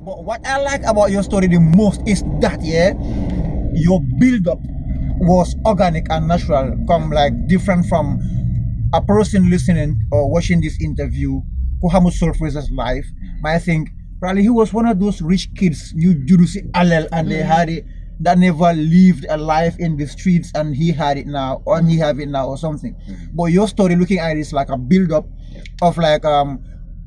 But what I like about your story the most is that your build-up was organic and natural, different from a person listening or watching this interview who had Saul FRAZER's life. But I think probably he was one of those rich kids, New Jersey Alel, and they had it that never lived a life in the streets, and he had it now, or he have it now, or something. But your story, looking at it, is like a build-up of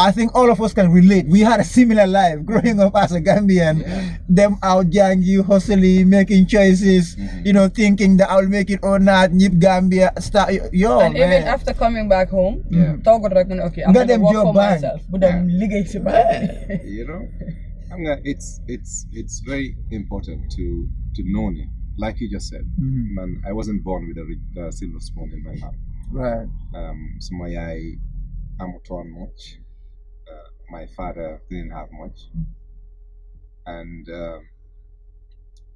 I think all of us can relate. We had a similar life growing up as a Gambian. Them out young, you hustling, making choices, thinking that I'll make it or not. Nip Gambia, and man. Even after coming back home, okay, I'm gonna work for myself. But it's very important to know it. Like you just said, man, I wasn't born with a silver spoon in my mouth. Right. So I'm not much. My father didn't have much, and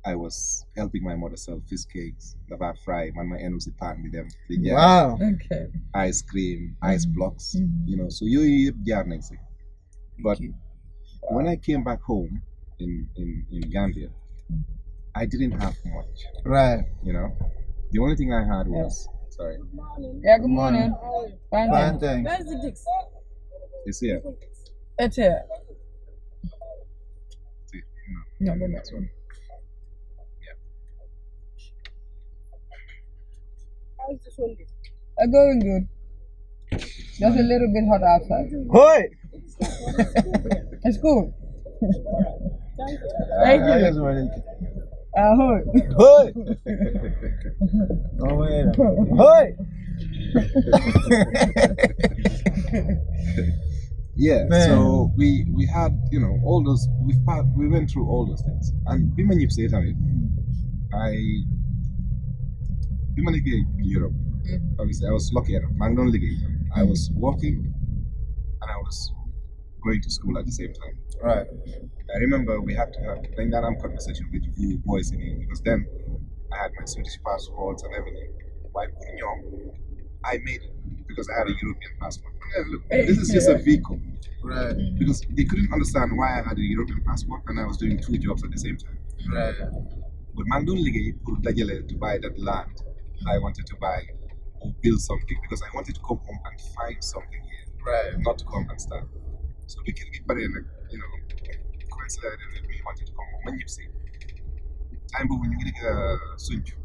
I was helping my mother sell fish cakes, about fry. Man, my end was a pan with them. Wow. Okay. Ice cream, ice blocks, So you next thing. But when I came back home in Gambia, I didn't have much. Right. The only thing I had was sorry. Good morning. Yeah, good morning. Fine, thanks. Where's the dicks? It's here. It's here. No, the next one. Yeah. How's this one? Going good. Just a little bit hot outside. Hoi! It's cool. Thank you. Hoi. Hoi! Oh, wait. Hoi! Yeah, Man. so we had all those we went through all those things, and when you say it, I in Europe. Obviously, I was lucky enough. I was working, and I was going to school at the same time. Right. I remember we had to have that conversation with the boys in here, because then I had my Swedish passports and everything. But I made it because I had a European passport. Look, this is just a vehicle. Right. Because they couldn't understand why I had a European passport and I was doing 2 jobs at the same time. Right. But man don't ligay pour dajale to buy that land I wanted to buy or build something, because I wanted to come home and find something here. Right. Not to come and start. So we can get better in coincided with me wanting to come home. When you see time when you get a sunchu,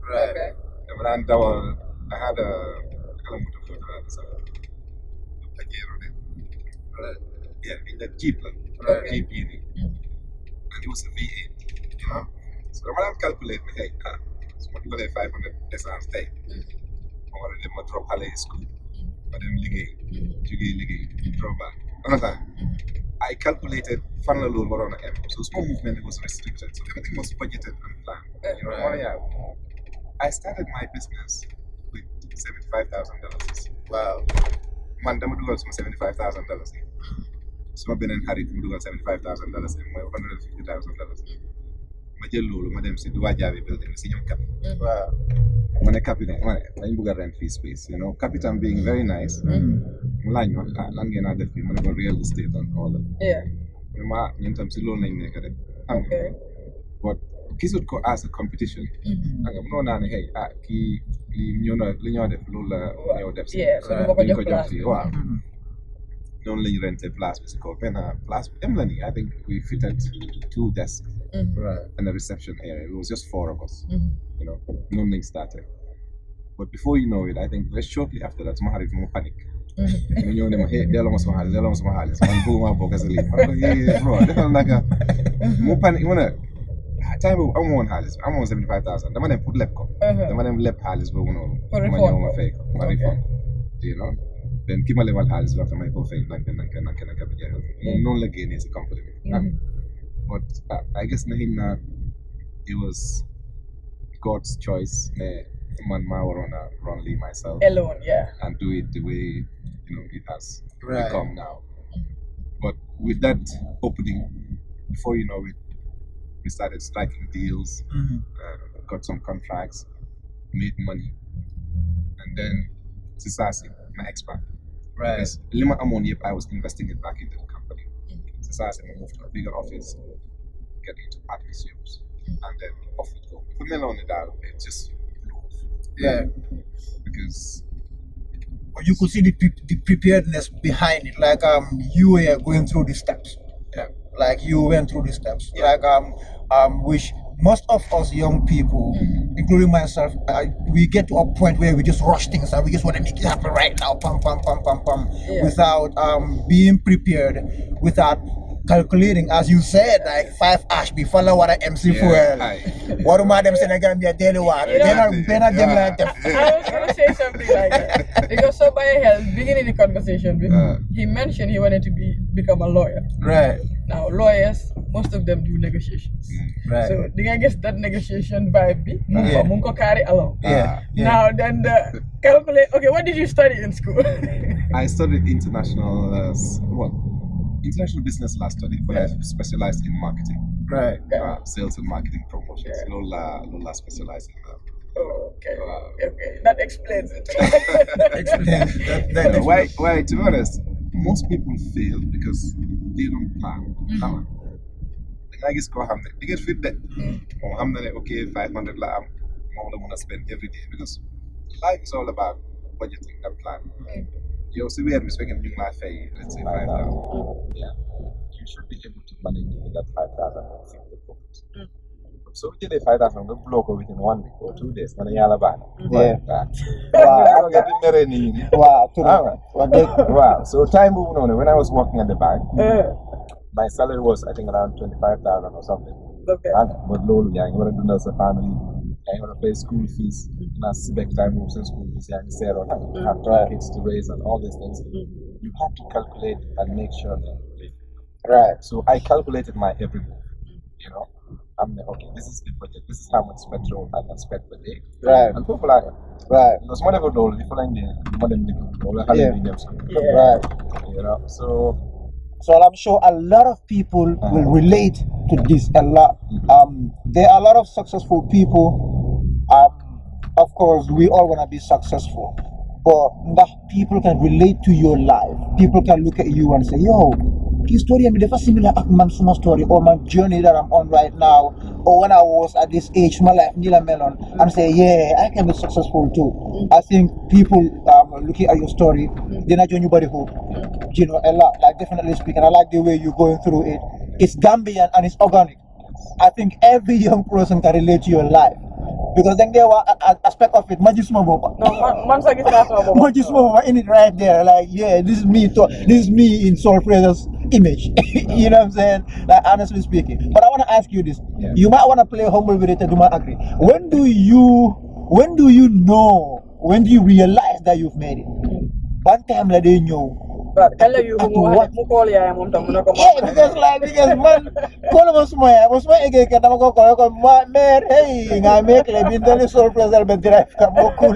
Right. Okay. I had a yeah, in the Jeep, Right. Jeep Uni. And it was a V8, So I'm calculate me, hey, so I'm going to 500 essence day. Or I'm drop high school, but I'm ligay, drop back. Another, I calculated funnel load on M, so small movement was restricted, so everything was budgeted and planned. I started my business with $75,000. Wow. Man, I'm doing $75,000. So I've been in Harry to do $75,000 and $150,000. Madam said, do I have a building? Wow. When I capital, I'm going to rent free space. Capital being very nice. Land the film, real estate and all that. Yeah. In terms of loan, Okay. but kids would ask a competition. I'm not hey, Yeah, so don't let you rent a place called Place Emlani. I think we fitted 2 desks Right. in the reception area. It was just 4 of us. Nothing started. But before you know it, I think very shortly after that, my heart more panic. And you know, hey, they're almost my house. Man, boom, my book as a leaf. Bro, they're like a more panic. Time I'm on Hallis. I'm on 75,000. The man put Lepco. The man lep Hallis, but For reform. fake. Then keep my level Hallis after my fake. Like no again is a compliment. But I guess Nahina, it was God's choice. Man, I wanna run leave myself Alone, yeah. and do it the way it has Right. become now. But with that opening, before you know it, we started striking deals, got some contracts, made money, and then Sisasi, my expert. Right. Because Lima Ammonium, I was investing it back into the company. Decided to move to a bigger office, get into partnerships, and then off it go. If we on that, it just blew off. Yeah. Because You could see the preparedness behind it. Like you were going through the steps. Yeah. Like you went through the steps. Yeah. Like which most of us young people, including myself, we get to a point where we just rush things and we just want to make it happen right now, pam, pam, pam, pam, pam, without being prepared, without calculating, as you said, like 5 ash be follow what I MC fuel. What am I them saying? Gambia daily water. Then I'm like that. I was gonna say something like that because somebody else beginning the conversation with he mentioned he wanted to become a lawyer. Right. Now lawyers, most of them do negotiations. Right. So I guess that negotiation vibe be munko carry along. Yeah. Now then the calculate. Okay, what did you study in school? I studied international business last study, but I specialized in marketing. Right. Sales and marketing promotions. Lola specialized in that. Oh, okay. That explains it. Explain that. Why? To be honest, most people fail because they don't plan. I guess they get fit that. I'm not okay. 500 la I'm gonna spend every day because life is all about budgeting and plan. You see, we are respecting new life. Let's say 5,000. Yeah, you should be able to manage that 5,000 and fix the profit. So we did 5,000 we block within 1 week or 2 days. Man, yalla bad. Yeah. I don't get the Wow. So time moving on. When I was working at the bank, my salary was I think around 25,000 or something. Okay. And but low, yeah, you want to do as a family. I want to pay school fees. And as back time moves in school fees, yeah, you have 2 kids to raise and all these things. You have to calculate and make sure that you live. Right. So I calculated my every move. You know, I'm like, okay, this is the budget. This is how much petrol I can spend per day. Right. And people are right. Because whatever dollar, if I'm right. You know, So I'm sure a lot of people will relate to this a lot. There are a lot of successful people. Of course, we all want to be successful, but that people can relate to your life. People can look at you and say, "Yo, this story I mean, the similar Mansuma story or my journey that I'm on right now, or when I was at this age, my life, Nila Melon," and say, "Yeah, I can be successful too." I think people looking at your story, they're not joining body hope. You know, a lot. Like definitely speaking, I like the way you're going through it. It's Gambian and it's organic. I think every young person can relate to your life. Because then there were aspect of it, Majismo in it right there. Like, yeah, this is me. This is me in Saul FRAZER's image. You know what I'm saying? Like, honestly speaking. But I want to ask you this. Yeah. You might want to play humble with it. I do not agree. When do you realize that you've made it? One time like they know. Yeah, because man, call us was my again. Man, hey, I make like been the Saul FRAZER, but Mogul.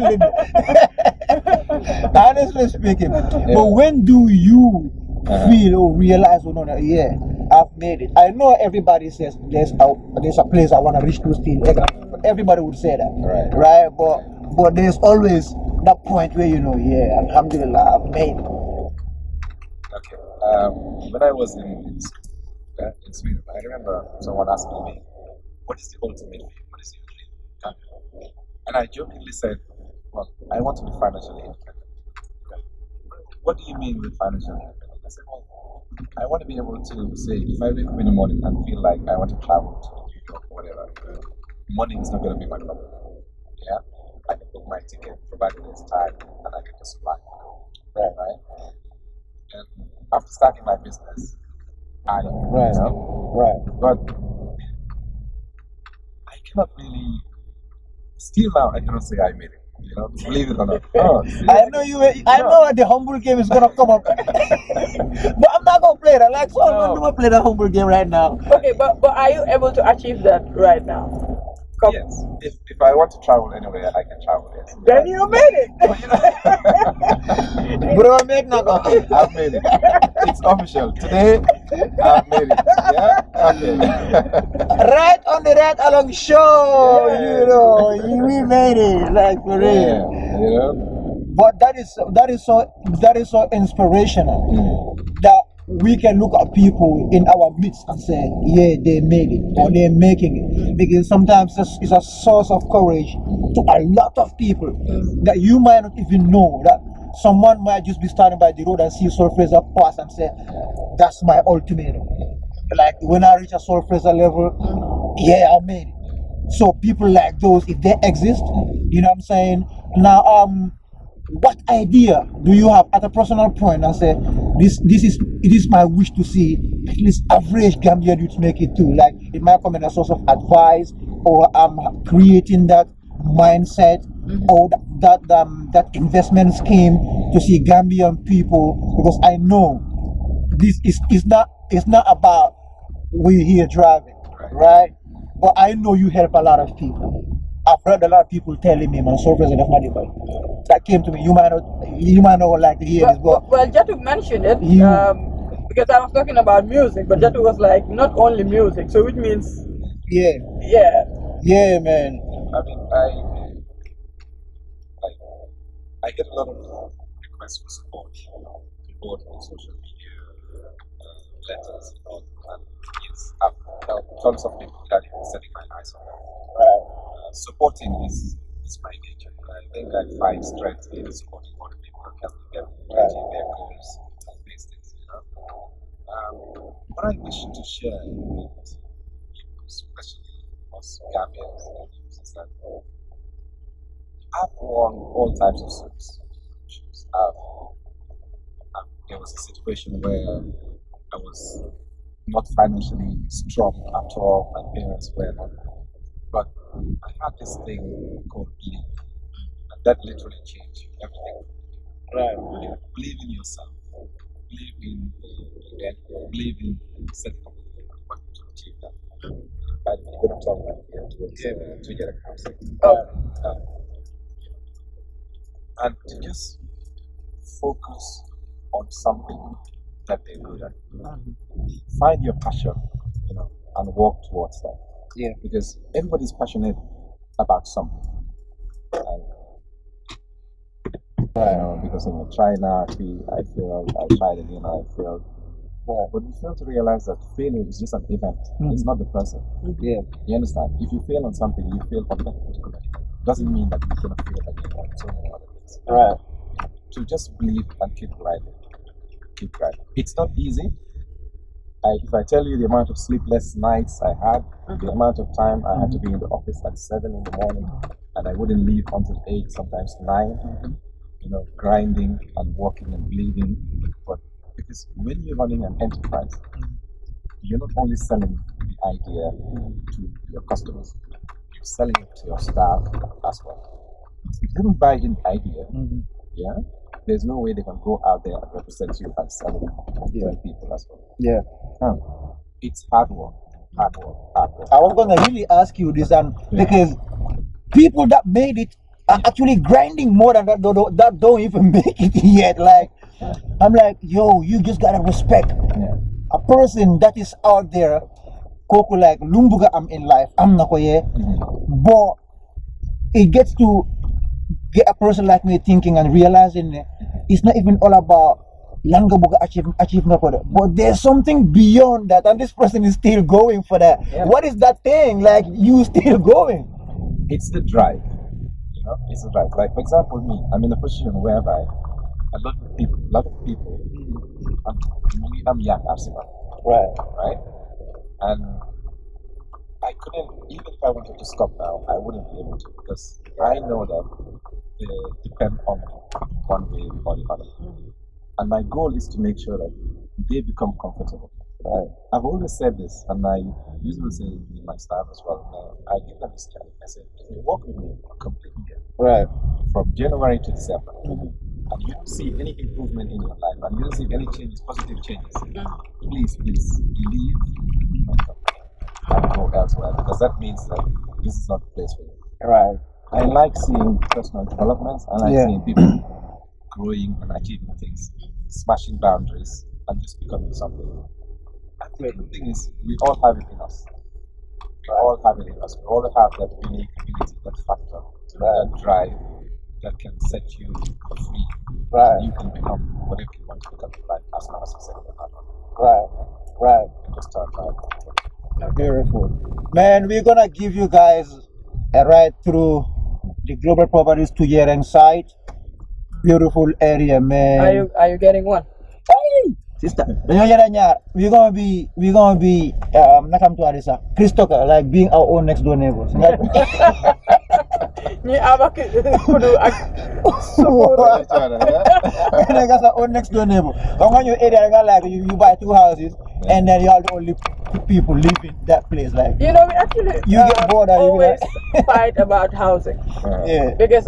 Honestly speaking, but when do you feel or realize, oh no, yeah, I've made it? I know everybody says there's a place I want to reach to still, but everybody would say that, right? But there's always that point where you know, yeah, alhamdulillah, I've made it. Okay. When I was in Sweden, I remember someone asking me, "What is the ultimate dream? What is your dream?" And I jokingly said, "Well, I want to be financially independent." What do you mean with financially independent? I said, "Well, I want to be able to say if I wake up in the morning and feel like I want to travel to New York or whatever, money is not going to be my problem. Yeah, I can book my ticket, provided it's time, and I can just fly. Right? And after starting my business, but I cannot really. Still now, I cannot say I made it. You know, believe it or not. I know the humble game is gonna come up, but I'm not gonna play that. Like, so I'm gonna play the humble game right now. Okay, but are you able to achieve that right now? Yes. If I want to travel anywhere, I can travel. Yes. Then you made it. Bro, I've made it. It's official. Today, I've made it. Yeah, I've made it. Right on the Right Along show, you know, we made it, like for real. Yeah, you know. But that is so inspirational. That we can look at people in our midst and say, yeah, they made it or they're making it. Because sometimes it's a source of courage to a lot of people that you might not even know. That someone might just be standing by the road and see Saul FRAZER pass and say, that's my ultimatum. Like when I reach a Saul FRAZER level, yeah, I made it. So people like those, if they exist, you know what I'm saying? Now, what idea do you have at a personal point and say it is my wish to see at least average Gambian youth make it too? Like it might come in a source of advice, or creating that mindset, or that investment scheme to see Gambian people, because I know this is not about we here driving, right? But I know you help a lot of people. I've heard a lot of people telling me, man, Saul FRAZER definitely, but that came to me. You might not like to hear this, but well, Jatu mentioned it because I was talking about music, but Jatu was like not only music, so which means yeah, man. I mean, I get a lot of requests for support, support on social media, letters, and yes, I've helped tons of people that are setting my eyes on them. Supporting is my nature. I think I find strength in supporting other people and helping them achieve their goals and these things. What I wish to share with people, especially us Gambians, is that I've worn all types of suits. There was a situation where I was not financially strong at all. My parents were not. But I had this thing called belief, and that literally changed everything. Right. Believe in yourself, believe in the end, believe in setting up what to achieve that. But we're going to talk about here to get a concept. And to just focus on something that they're good at. Find your passion, and work towards that. Yeah, because everybody's passionate about something. And, because in China, I failed, I tried again, I failed. Yeah. But we fail to realize that failure is just an event. It's not the person. Yeah. You understand? If you fail on something, you fail on that particular event. Doesn't mean that you're going to fail again on so many other things. Right. To just believe and keep writing. Keep writing. It's not easy. If I tell you the amount of sleepless nights I had, the amount of time I had to be in the office at 7 in the morning, and I wouldn't leave until 8, sometimes 9, grinding and working and believing. But because when you're running an enterprise, you're not only selling the idea to your customers, you're selling it to your staff as well. If they don't buy in the idea, there's no way they can go out there and represent you and sell it to people as well. Yeah. It's hard work. I was gonna really ask you this, because people that made it are actually grinding more than that don't even make it yet. Like, I'm like, yo, you just gotta respect a person that is out there. Koko like Lumbuga, I'm in life. I'm not but it gets to get a person like me thinking and realizing it's not even all about Langabuga achieve but there's something beyond that, and this person is still going for that. What is that thing? Like, you still going? It's the drive. It's the drive. Like, for example, me, I'm in a position whereby a lot of people I'm young, right? And I couldn't, even if I wanted to stop now, I wouldn't be able to, because I know that they depend on me one way or the other. And my goal is to make sure that they become comfortable. I've always said this, and I usually say in my staff as well. I give them this challenge. I say, if you work with me a complete year, from January to December, and you don't see any improvement in your life, and you don't see any changes, positive changes, please leave and go elsewhere, because that means that this is not the place for you. Right. I like seeing personal developments. I like seeing people growing and achieving things, smashing boundaries, and just becoming something. And the good thing is, we all have it in us. We all have that unique ability, that factor, that drive that can set you free. Right. You can become whatever you want to become in life as long as you set your heart on it. Man, we're gonna give you guys a ride through the Global Properties to Yereng site. Beautiful area, man. Are you getting one? Hey, sister. We're gonna be nakam to Arisa. Christopher, like being our own next door neighbors. Ni abaki kudu ak Like us our own next door neighbor. Come on your area, like you buy 2 houses and then you are the only people live in that place. Like You know, we actually you get bored and you always like fight about housing yeah. because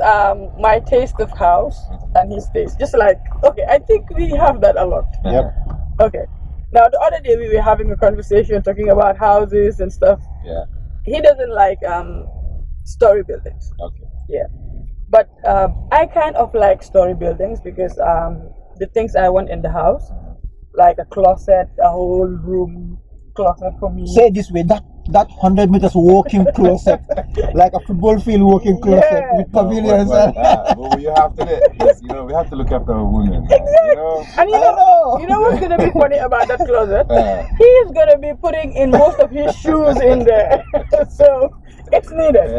my taste of house and his taste, just like okay, I think we have that a lot. Yep. Okay. Now the other day we were having a conversation talking about houses and stuff. Yeah. He doesn't like story buildings. Okay. Yeah. But I kind of like story buildings because the things I want in the house, like a closet, a whole room closet for me. Say it this way, that 100 meters walking closet, like a football field walking closet Yeah. with pavilions. But you have to, because, you know, we have to look after a woman. You know? And you know what's gonna be funny about that closet? He's gonna be putting in most of his shoes in there. So it's needed.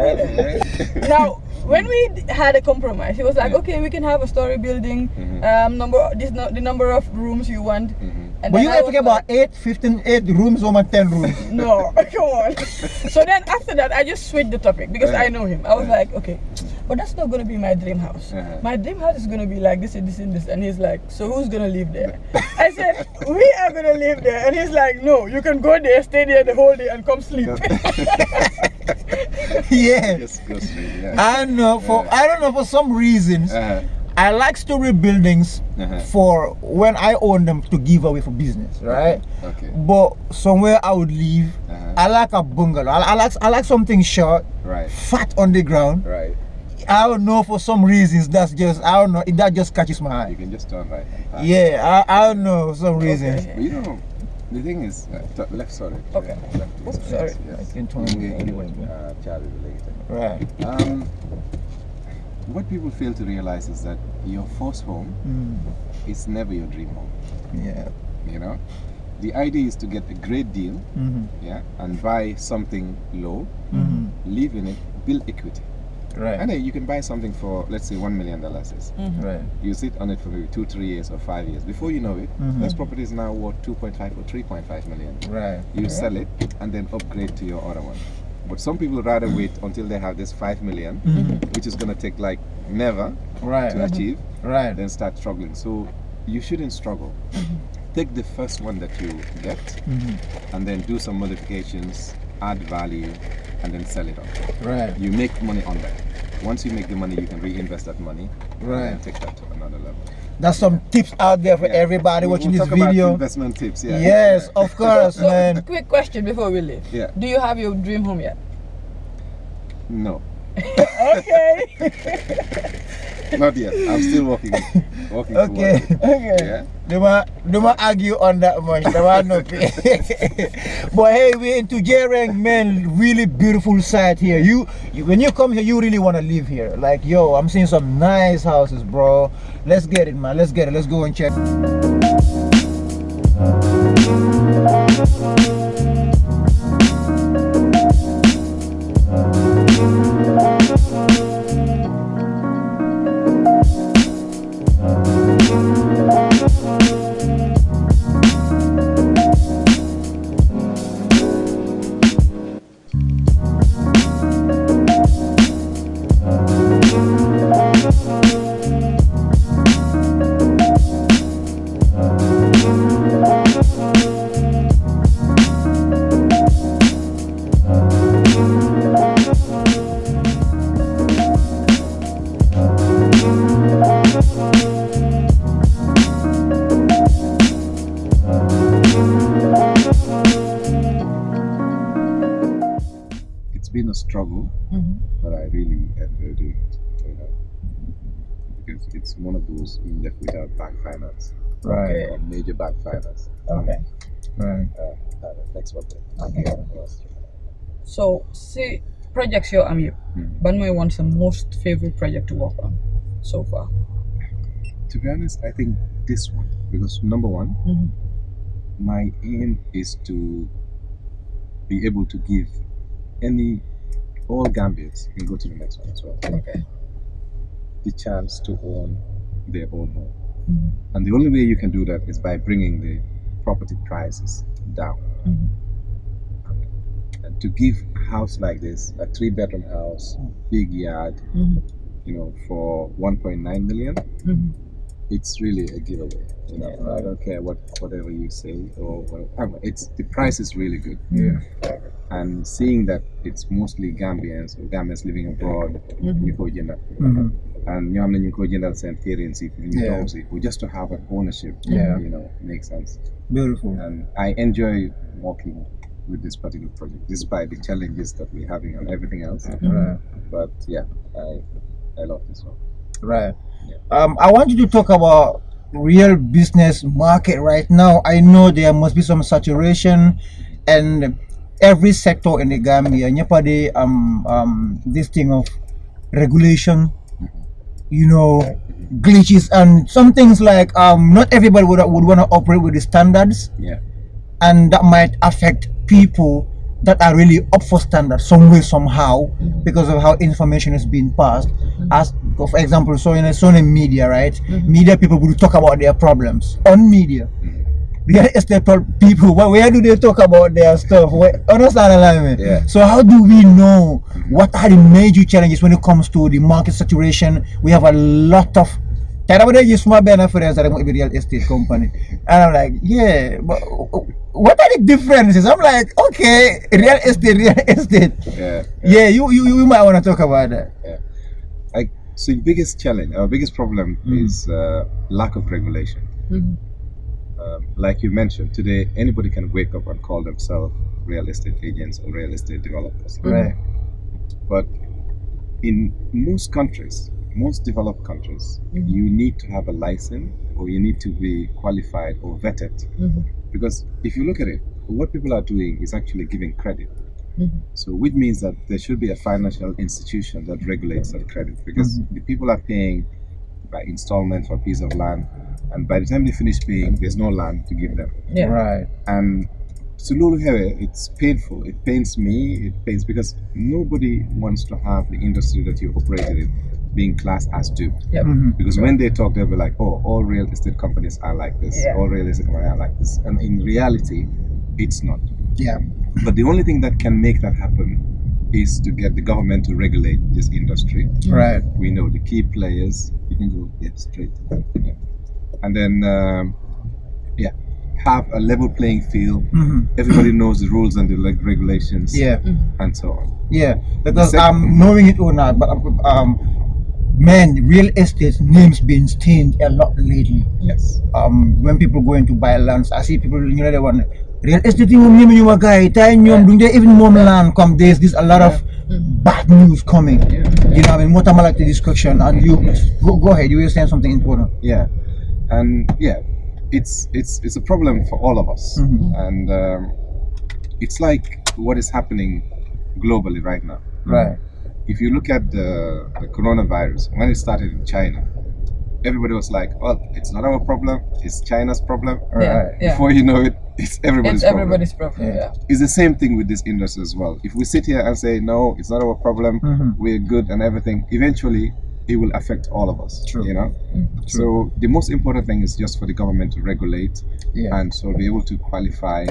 Now when we had a compromise, he was like, okay, we can have a story building, the number of rooms you want. And But then you I were was talking about 8 rooms or 10 rooms. no, come on. So then after that, I just switched the topic because I know him. I was like, okay, but that's not gonna be my dream house. My dream house is gonna be like this and this and this. And he's like, so who's gonna live there? I said, we are gonna live there. And he's like, no, you can go there, stay there the whole day, and come sleep. Yeah. Just go sleep, yeah. I know for some reasons I like story buildings for when I own them to give away for business, right? Okay. But somewhere I would live, I like a bungalow. I like something short, Right. fat on the ground. Right. I don't know, for some reasons that's just that just catches my You eye. can just turn right and pass. Yeah, I don't know, for some reasons. But you know, the thing is, left, sorry. Okay. Left, Oops, sorry. Yes. I can turn Anyway, anyway. child related. Right. What people fail to realize is that your first home is never your dream home. Yeah. You know, the idea is to get a great deal, yeah, and buy something low, live in it, build equity. Right. And then you can buy something for, let's say, $1 million. Right. You sit on it for maybe 2-3 years or 5 years. Before you know it, this property is now worth 2.5 or 3.5 million. Right. You sell it and then upgrade to your other one. But some people rather wait until they have this 5 million, which is going to take like never to achieve, Right. then start struggling. So you shouldn't struggle. Take the first one that you get and then do some modifications, add value, and then sell it on. Right. You make money on that. Once you make the money, you can reinvest that money Right. and take that to another level. There's some tips out there for Yeah. everybody watching We'll this talk about video. investment tips, yeah. Yes, of course, So, man. quick question before we leave. Yeah. Do you have your dream home yet? No, Okay. not yet. I'm still working Okay, towards it. okay. Yeah. Don't argue on that much. But hey, we're into Jereng, man. Really beautiful site here. You when you come here, you really want to live here. Like, yo, I'm seeing some nice houses, bro. Let's get it, man. Let's get it. Let's go and check. It's been a struggle, but I really enjoy doing it. You know, because it's one of those you left without bank finance, Right. or major bank finance. Okay. Right. Next one. So, see, projects yo am yep. Ban may want some most favorite project to work on so far. To be honest, I think this one, because number one, my aim is to be able to give all Gambians can go to the next one as well. Okay. The chance to own their own home. And the only way you can do that is by bringing the property prices down. And to give a house like this, a 3-bedroom house, big yard, for 1.9 million, it's really a giveaway. I don't care whatever you say or whatever. The price is really good. And seeing that it's mostly Gambians or Gambians living abroad, and just to have an ownership, makes sense. Beautiful. And I enjoy working with this particular project, despite the challenges that we're having and everything else. But yeah, I love this one. Right. I want you to talk about real business market right now. I know there must be some saturation, and every sector in the Gambia, this thing of regulation, glitches, and some things like not everybody would want to operate with the standards, and that might affect people that are really up for standards some way somehow because of how information is being passed. As for example, so in media, right? Media people will talk about their problems on media. Real estate people, where do they talk about their stuff? Understand what I mean? So how do we know what are the major challenges when it comes to the market saturation? We have a lot of small benefits that with real estate company, and I'm like, yeah, but what are the differences? I'm like, okay, real estate. You might want to talk about that. So the biggest challenge, our biggest problem is lack of regulation. Like you mentioned, today anybody can wake up and call themselves real estate agents or real estate developers. Right. But in most countries, most developed countries, you need to have a license or you need to be qualified or vetted. Because if you look at it, what people are doing is actually giving credit. So which means that there should be a financial institution that regulates that credit, because the people are paying by installment for a piece of land, and by the time they finish paying, there's no land to give them. Right. And Sululu Hewe, it's painful. It pains me. It pains because nobody wants to have the industry that you operated in being classed as duped. Because when they talk, they'll be like, oh, all real estate companies are like this. All real estate companies are like this. And in reality, it's not. But the only thing that can make that happen is to get the government to regulate this industry. Right. We know the key players. You can go straight to that. And then, have a level playing field. Everybody knows the rules and the regulations. And so on. Because knowing it or not, but man, real estate names been stained a lot lately. When people go into buy lands, I see people, they want real estate guy, don't they even more land come. There's a lot of bad news coming. More time like the discussion, and you go ahead, you were saying something important. And it's a problem for all of us. And it's like what is happening globally right now. Right. If you look at the coronavirus, when it started in China, everybody was like, well, it's not our problem, it's China's problem. Before you know it, it's everybody's problem. It's the same thing with this industry as well. If we sit here and say, no, it's not our problem, we're good and everything, eventually it will affect all of us. So the most important thing is just for the government to regulate and so be able to qualify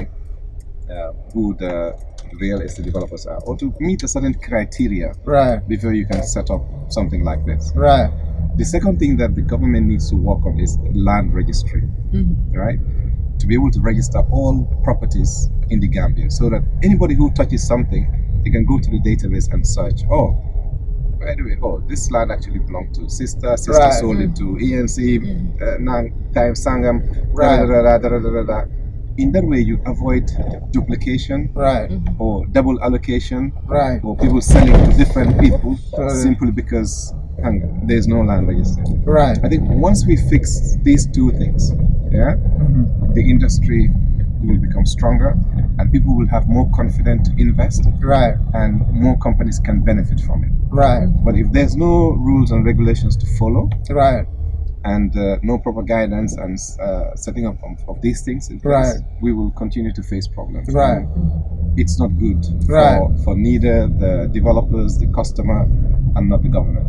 who the real estate developers are, or to meet a certain criteria before you can set up something like this. The second thing that the government needs to work on is land registry, right? To be able to register all properties in the Gambia, so that anybody who touches something, they can go to the database and search, by the way, this land actually belonged to sister sold it to ENC, Time Sangam, In that way, you avoid duplication, or double allocation, or people selling to different people simply because there's no land registered. I think once we fix these two things, the industry will become stronger, and people will have more confidence to invest, and more companies can benefit from it. But if there's no rules and regulations to follow, and no proper guidance and setting up of these things in place, we will continue to face problems. it's not good Right. for neither the developers, the customer, and not the government.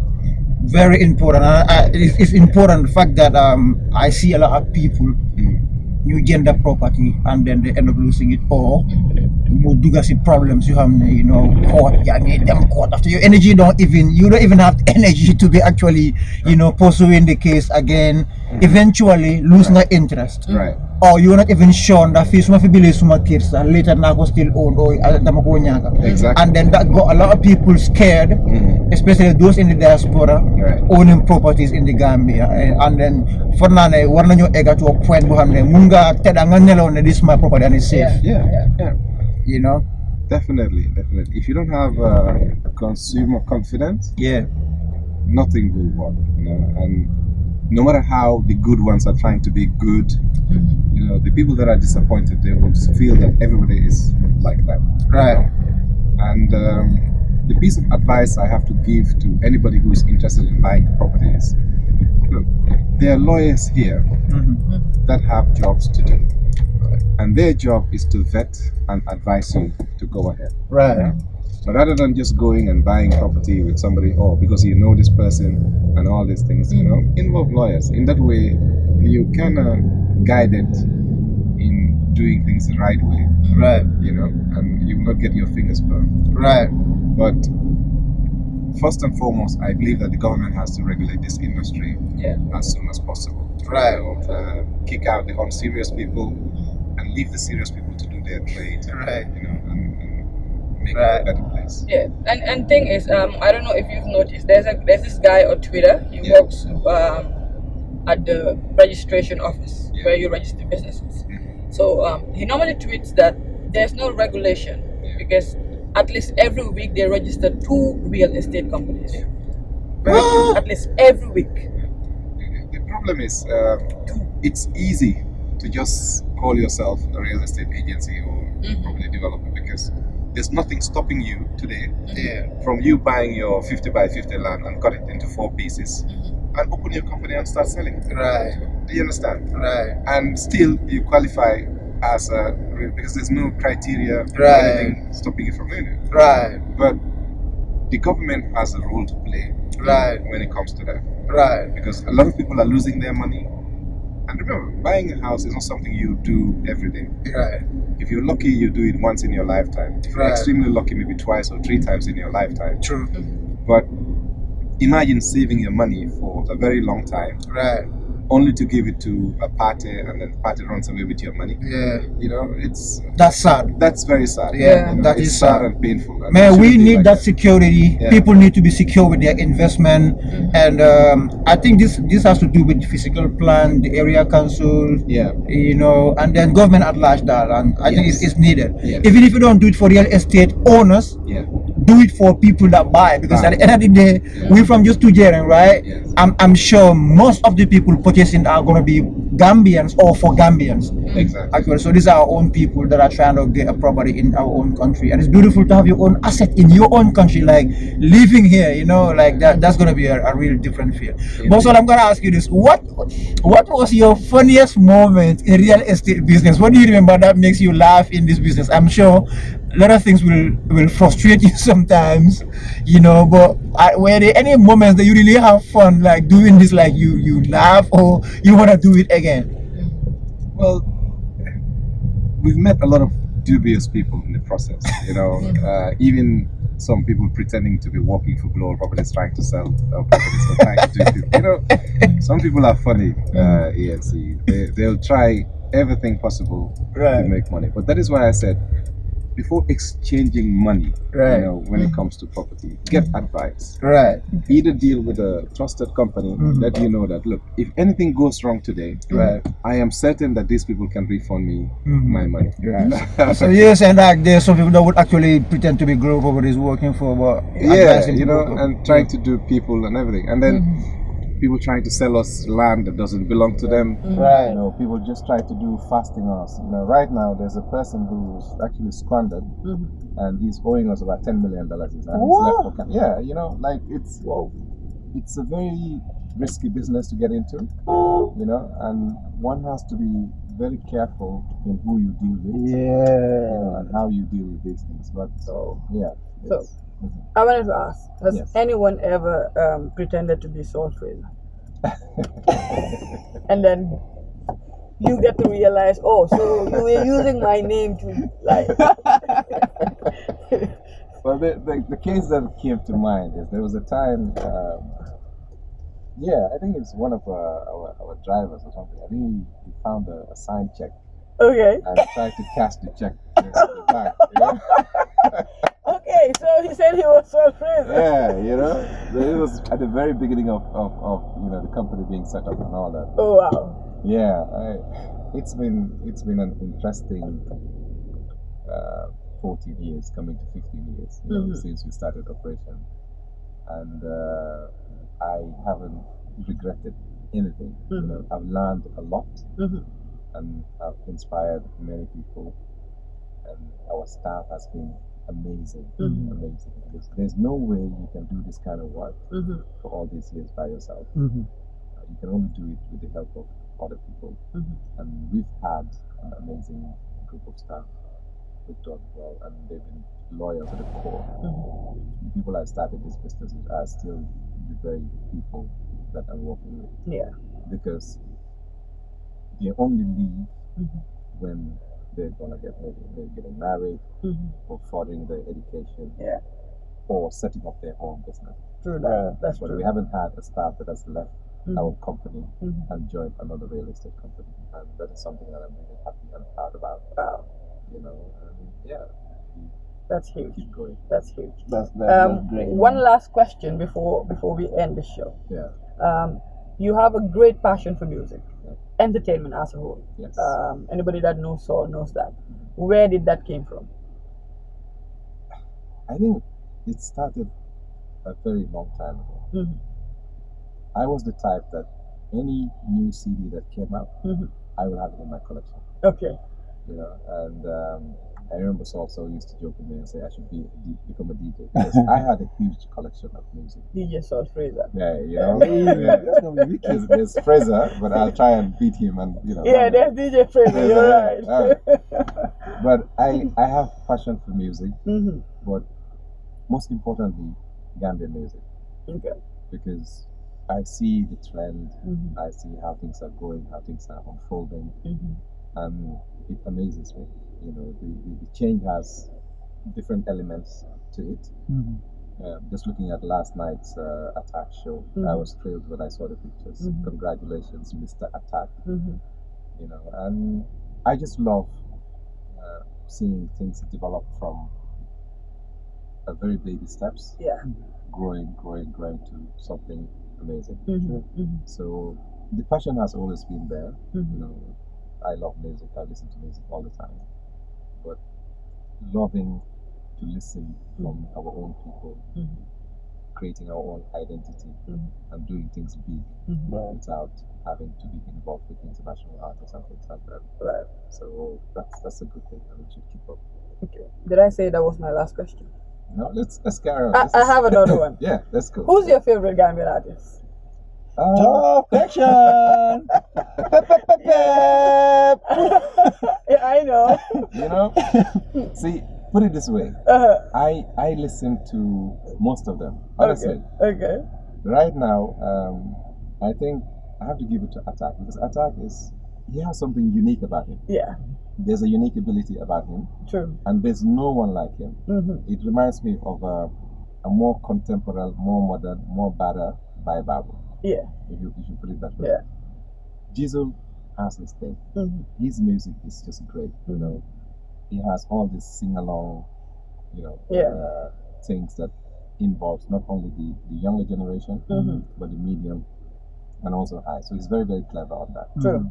Very important. It's important the fact that I see a lot of people new gender property and then they end up losing it, or you do see problems you have, you know, court, yeah, need them court after your energy you don't even have energy to be actually, you know, pursuing the case again. Eventually losing the interest. Right. Or you're not even sure that fees must be suma kids and later now go still own or Exactly. and then that got a lot of people scared, especially those in the diaspora owning properties in the Gambia. And then for now we're not ega to a point where munga tedanga nelo this is my property and it's safe. Yeah. You know? Definitely. If you don't have consumer confidence, nothing will work. You know, and no matter how the good ones are trying to be good, you know, the people that are disappointed, they will feel that everybody is like that. Right. And the piece of advice I have to give to anybody who is interested in buying property is, look, there are lawyers here that have jobs to do. And their job is to vet and advise you to go ahead. Right. But rather than just going and buying property with somebody, because you know this person and all these things, you know, involve lawyers. In that way, you kind of guided in doing things the right way. Right. You know, and you will not get your fingers burned. Right. But first and foremost, I believe that the government has to regulate this industry as soon as possible. Right. You know, kick out the unserious people and leave the serious people to do their trade. Right. You know, and make it a better place. Yeah, and thing is, I don't know if you've noticed, there's this guy on Twitter. He works at the registration office where you register businesses. So he normally tweets that there's no regulation because at least every week they register 2 real estate companies. At least every week. The problem is, it's easy to just call yourself a real estate agency or property developer because there's nothing stopping you today from you buying your 50 by 50 land and cut it into 4 pieces and open your company and start selling. Right. Do you understand? Right. And still you qualify as because there's no criteria or Right. anything stopping you from doing it. Right. But the government has a role to play when it comes to that. Right. Because a lot of people are losing their money. And remember, buying a house is not something you do every day. Right. If you're lucky, you do it once in your lifetime. If you're extremely lucky, maybe twice or 3 times in your lifetime. True. But imagine saving your money for a very long time, only to give it to a party and then the party runs away with your money. Yeah. You know, That's sad. that's very sad. Yeah, You know, that it's is sad sad. and painful. And it Man, we shouldn't be need like that security. Yeah. People need to be secure with their investment, and I think this has to do with the physical plan, the area council, Yeah. you know, and then government at large. That, and I think Yes. it's needed. Yes. Even if you don't do it for real estate owners, Yeah. do it for people that buy, because at the end of the day, we from just Tujeren, right? Yes. I'm sure most of the people purchasing are going to be Gambians or for Gambians. Exactly. Actually, so these are our own people that are trying to get a property in our own country, and it's beautiful to have your own asset in your own country, like living here, you know, like that's gonna be a real different feel. But so I'm gonna ask you this: what was your funniest moment in real estate business? What do you remember that makes you laugh in this business? I'm sure a lot of things will frustrate you sometimes, you know, but were there any moments that you really have fun, like doing this, like you laugh or you want to do it again? Well, we've met a lot of dubious people in the process, you know, even some people pretending to be working for Global Properties trying to sell properties or trying to do it. You know, some people are funny, ENC. They'll try everything possible to make money. But that is why I said, before exchanging money, you know, when it comes to property, get advice. Right. Either deal with a trusted company that you know that, look, if anything goes wrong today, I am certain that these people can refund me my money. Right. So you're saying that there's some people that would actually pretend to be global what is working for, but you know, and trying to do people and everything, and then people trying to sell us land that doesn't belong to them. Right. You know, people just try to do fasting us. You know, right now there's a person who's actually squandered, and he's owing us about $10 million. And he's left for you know, like it's a very risky business to get into. You know, and one has to be very careful in who you deal with, you Yeah. know, and how you deal with these things. But yeah, So, it's, mhm. I wanted to ask: has Yes. anyone ever pretended to be Saul FRAZER, and then you get to realize, oh, so you were using my name to like? Well, the case that came to mind is there was a time, yeah, I think it's one of our drivers or something. I think he found a signed check Okay. and tried to cash the check in the bank. You know? Okay, so he said he was Saul FRAZER. Yeah, you know, it was at the very beginning of you know, the company being set up and all that. Oh wow. Yeah, it's been an interesting 14 years, coming to 15 years, you know, since we started operation, and I haven't regretted anything. You know, I've learned a lot, and I've inspired many people, and our staff has been amazing, amazing. Because there's no way you can do this kind of work for all these years by yourself. You can only do it with the help of other people, and we've had an amazing group of staff who've done well, and they've been loyal to the core. The people I started this business with are still the very people that I'm working with. Yeah. Because they only leave when they're gonna get maybe they're getting married, or furthering their education, Yeah. or setting up their own business. True that. That's But true. we haven't had a staff that has left our company and joined another real estate company, and that is something that I'm really happy and proud about. Wow. You know, and yeah, That's huge. keep going. That's huge. That's great. One last question before we end the show. Yeah. You have a great passion for music, Yeah. entertainment as a whole. Yes. Anybody that knows Saul knows that. Where did that came from? I think it started a very long time ago. I was the type that any new CD that came out, I will have it in my collection. Okay. You know, and I remember Saul used to joke with me and say I should become a DJ, because I had a huge collection of music. DJ Saul FRAZER. Yeah, you know. Yeah. There's Fraser, but I'll try and beat him, and you know. Yeah, there's DJ FRAZER. You're right. But I have passion for music, but most importantly, Gambian music. Okay. Because I see the trend, I see how things are going, how things are unfolding, and it amazes me. You know, the change has different elements to it. Just looking at last night's Attack show, I was thrilled when I saw the pictures. Congratulations, Mr. Attack. You know, and I just love seeing things develop from a very baby steps. Yeah. Growing to something amazing. So the passion has always been there. You know, I love music. I listen to music all the time. But loving to listen from our own people, creating our own identity, and doing things big without having to be involved with international artists and things like that. Right. So that's a good thing, and we should keep up. Okay. Did I say that was my last question? No, let's carry on. I have another one. Yeah, let's go. Who's your favorite Gambian artist? Top question. Yeah, I know. You know, see, put it this way. I listen to most of them, honestly. Okay. Right now, I think I have to give it to Attack, because Attack he has something unique about him. Yeah. There's a unique ability about him, True. and there's no one like him. It reminds me of a more contemporary, more modern, more better Bible. Yeah. If you put it that way. Yeah. Jizzle has his thing. His music is just great. You know, he has all this sing-along, you know, things that involves not only the younger generation, but the medium and also high. So he's very, very clever on that. True.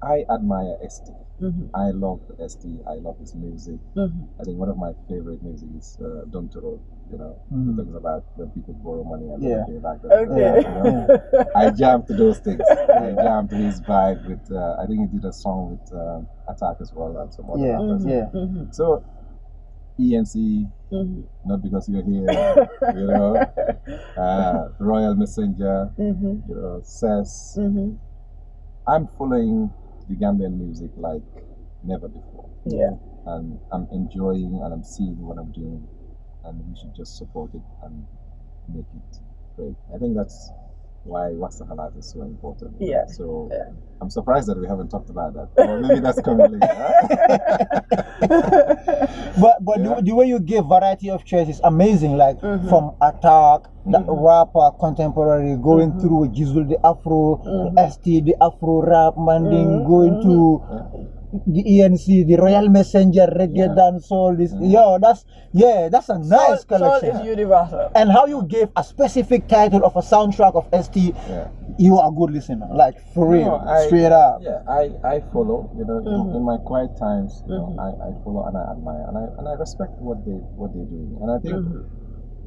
I admire ST. I love ST. I love his music. I think one of my favorite music is Don't Roll. You know, he talks about when people borrow money and everything like that. Okay. You know? I jam to those things. I jam to his vibe with. I think he did a song with Attack as well and some other rappers. So ENC, not because you're here, you know. Royal Messenger, you know, Cess. I'm following the Gambian music like never before. Yeah. And I'm enjoying and I'm seeing what I'm doing, and we should just support it and make it great. I think that's why Wasta Halat is so important. Yeah. So Yeah. I'm surprised that we haven't talked about that. Or maybe that's coming later. But Yeah. the way you give variety of choice is amazing. Like from attack, the rapper, contemporary, going through Jizzle the Afro, ST the Afro rap, Manding, going to the ENC, the Royal Messenger, reggae, dancehall. This, that's a nice Soul collection. is universal. And how you gave a specific title of a soundtrack of ST, you are a good listener, like for real, straight up. Yeah, I follow. You know, in my quiet times, you know, I follow and I admire and I respect what they're doing. And I think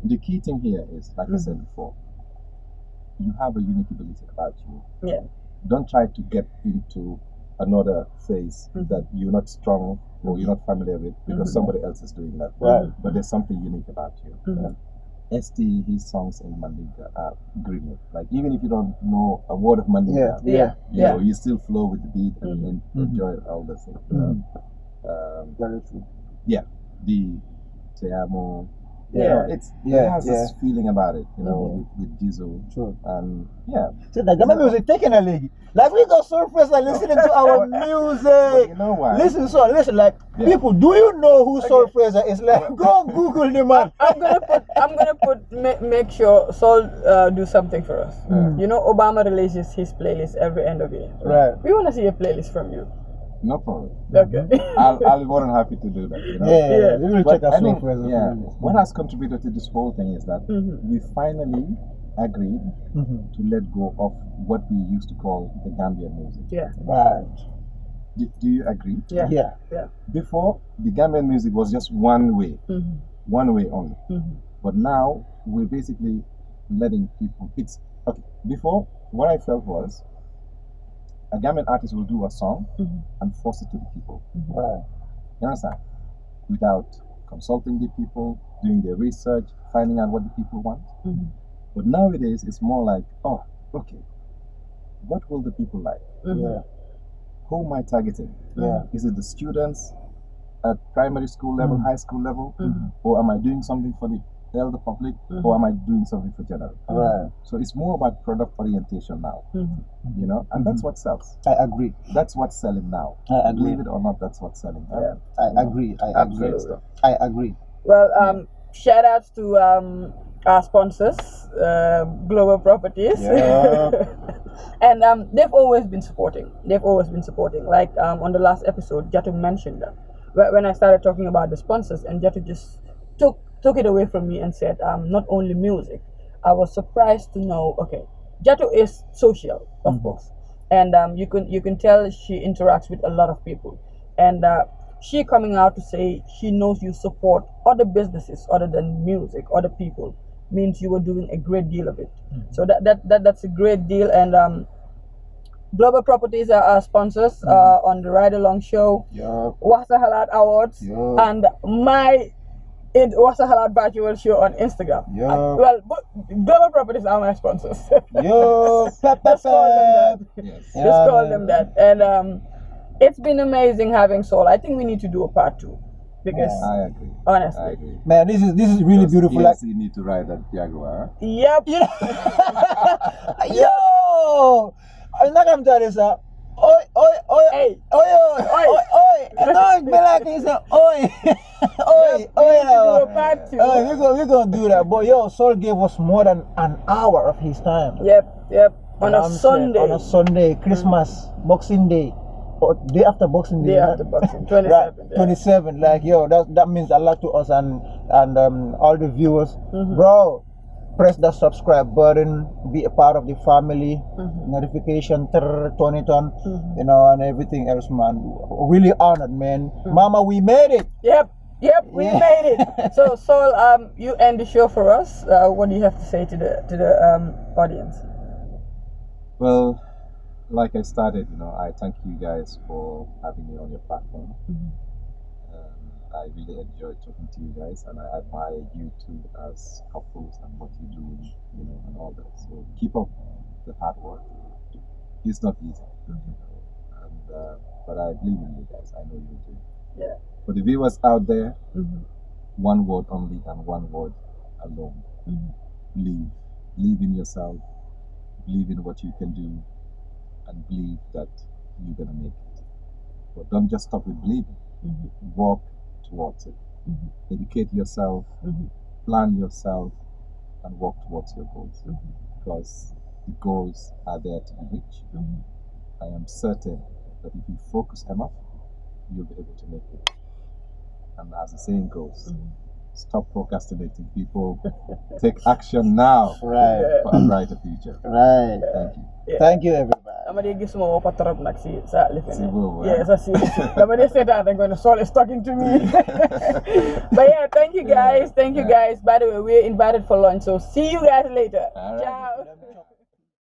the key thing here is, like I said before, you have a unique ability about you. Yeah. Don't try to get into another phase that you're not strong or you're not familiar with because somebody else is doing that. Right. But there's something unique about you. ST, his songs in Mandinka are brilliant. Like even if you don't know a word of Mandinka, you know, you still flow with the beat and enjoy all the things. Very true. Yeah, the Te Amo. Yeah. It has this feeling about it, you know, with Jizzle. True. And See, the Gambian music taking a leg. Like we got Saul FRAZER listening to our music. But you know why? Listen, like people, do you know who Saul FRAZER is? Like, go on Google the man. I'm gonna make sure Saul do something for us. You know, Obama releases his playlist every end of year. Right. We want to see a playlist from you. No problem. Okay. I'll be more than happy to do that. You know? Yeah, we will But check out I Saul think, FRAZER. what has contributed to this whole thing is that we finally agreed to let go of what we used to call the Gambian music. Yeah. Right. Do you agree? Yeah. Yeah. Before, the Gambian music was just one way only. But now we're basically letting people. It's okay. Before, what I felt was a Gambian artist will do a song and force it to the people. Right. You understand? Without consulting the people, doing their research, finding out what the people want. But nowadays, it's more like, oh, okay, what will the people like? Yeah. Who am I targeting? Yeah. Is it the students at primary school level, high school level? Or am I doing something for the elder public? Or am I doing something for general? Right. So it's more about product orientation now, you know, and that's what sells. I agree. That's what's selling now. I agree. Believe it or not, that's what's selling. Yeah. I agree. Absolutely. I agree. Well, shout outs to our sponsors, Global Properties. Yeah. And they've always been supporting. Like on the last episode, Jatu mentioned that when I started talking about the sponsors, and Jatu just took it away from me and said, not only music. I was surprised to know. Okay, Jatu is social, of course, and you can tell she interacts with a lot of people, and she coming out to say she knows you support other businesses other than music, other people, means you were doing a great deal of it. So that's a great deal. And Global Properties are our sponsors on the Ride Along Show, Wasa Halat Awards, and my Wasa Halat Virtual Show on Instagram. Global Properties are my sponsors. Just call them that. And it's been amazing having Saul. I think we need to do a part 2. Because I agree. Honestly, I agree. Man, this is really beautiful. Yes, Like, you need to ride that Jaguar. yep. Yo, I'm not gonna tell you, sir. Oi, Hey. oi. No, be like he said, oi, oi. Do a part 2. We're gonna do that. But yo, Saul gave us more than an hour of his time. Yep. On a I'm saying, Sunday. on a Sunday, Christmas, Boxing Day. Or day after Boxing Day. Day after Boxing, 27. Right, Yeah. 27. Like, yo, that means a lot to us and all the viewers. Bro, press that subscribe button, be a part of the family, notification, turn it on, you know, and everything else, man. Really honored, man. Mama, we made it. Yep, we made it. So Saul, you end the show for us. What do you have to say to the audience? Well, like I started, you know, I thank you guys for having me on your platform. I really enjoy talking to you guys, and I admire you two as couples and what you do, you know, and all that. So keep up the hard work. it's not easy. And but I believe in you guys. I know you do. Yeah. For the viewers out there, one word only and one word alone. Believe. Believe in yourself. Believe in what you can do, and believe that you're gonna make it. But don't just stop with believing. Walk towards it. Educate yourself. Plan yourself, and walk towards your goals. Because the goals are there to be reached. I am certain that if you focus enough, you'll be able to make it. And as the saying goes, stop procrastinating, people. Take action now for a brighter future. Right. Thank you. Yeah. Thank you, everybody. I'm gonna give some more patrol next year. Yeah, that's it. I'm gonna say that I'm gonna Saul is talking to me. But yeah, thank you guys. Thank you guys. By the way, we're invited for lunch, so see you guys later. All right. Ciao.